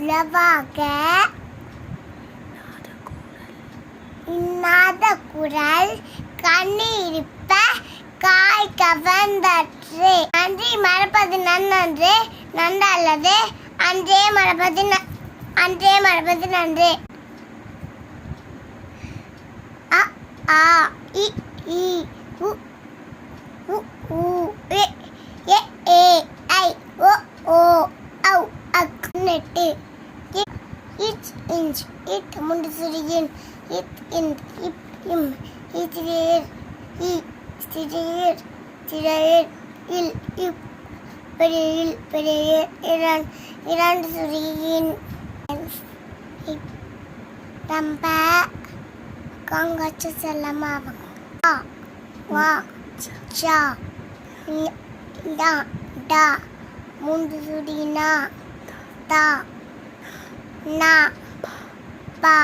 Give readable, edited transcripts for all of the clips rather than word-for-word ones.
உளவாக இன்னாத குரல் கண்ணீரிப்ப காய் கவர்ந்தற்று. நன்றி மறப்பது நன்னன்று நன்றல்லது அன்றே மறப்பது நன்று. அ ஆ இ ஈ உ உ ஊ எ எ ஏ ஐ ஓ ஓ ஔ அக் நெட்டு இச் இன்ச் இட் முண்டு சுரியின் இத் இந்த் இப் இம் இத்திரேர் இ திரேர் திரேர் இல் இப் பெரியல் பெரியர் இரண்டு சுரியின் ரொம்ப கங்கச்சு செல்லமா வா சா டா முண்டு சுடினா தா நா பா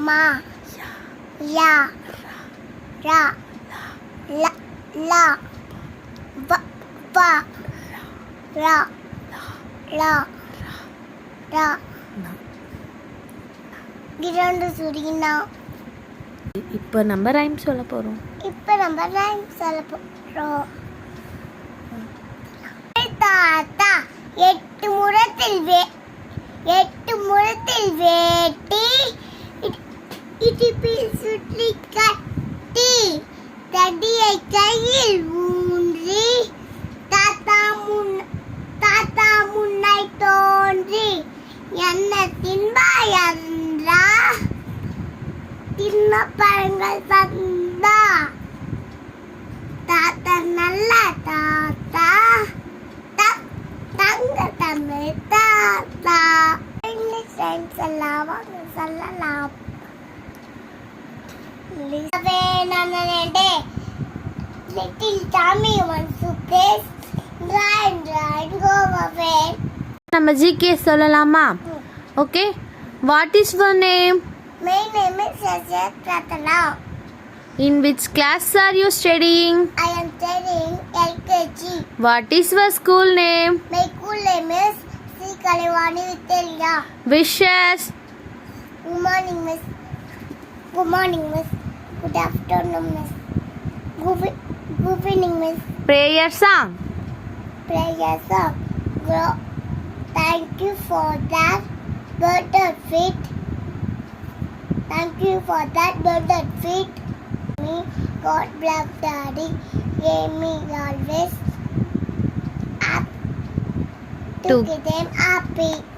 மா யா ரா லா பா ரா லா ரா இரண்டு சுடினா. இப்போ நம்ம ரைம் சொல்ல போறோம். தாத்தா எட்டு முழத்தில் வேட்டி இடுப்பில் சுற்றி கட்டி தடியை கையில் ஊன்றி தாத்தா முன்னை தோன்றி என்ன தின்பாய் என்றா தின்ன பழங்கள் தந்தா தாத்தா நல்ல தாத்தா தங்க தமிழ் தாத்தா. இங்கிலீஷ் ரைம்ஸ் எல்லாம் சொல்லலாம். Little Tommy wants to play and go away. நம்ம ஜிகே சொல்லலாமா? Okay. What is your name? My name is Sajjad Pratana. In which class are you studying? I am studying LKG. What is your school name? My school name is Sri Kalivani Vidya. Wishes. Good morning, miss. Good morning, miss. Good afternoon, miss. Good evening, miss. Prayer song. Prayer song. Thank you for that birthday feet. Thank you for that birthday feet. Me, God bless Daddy. Gave me always up to get them happy.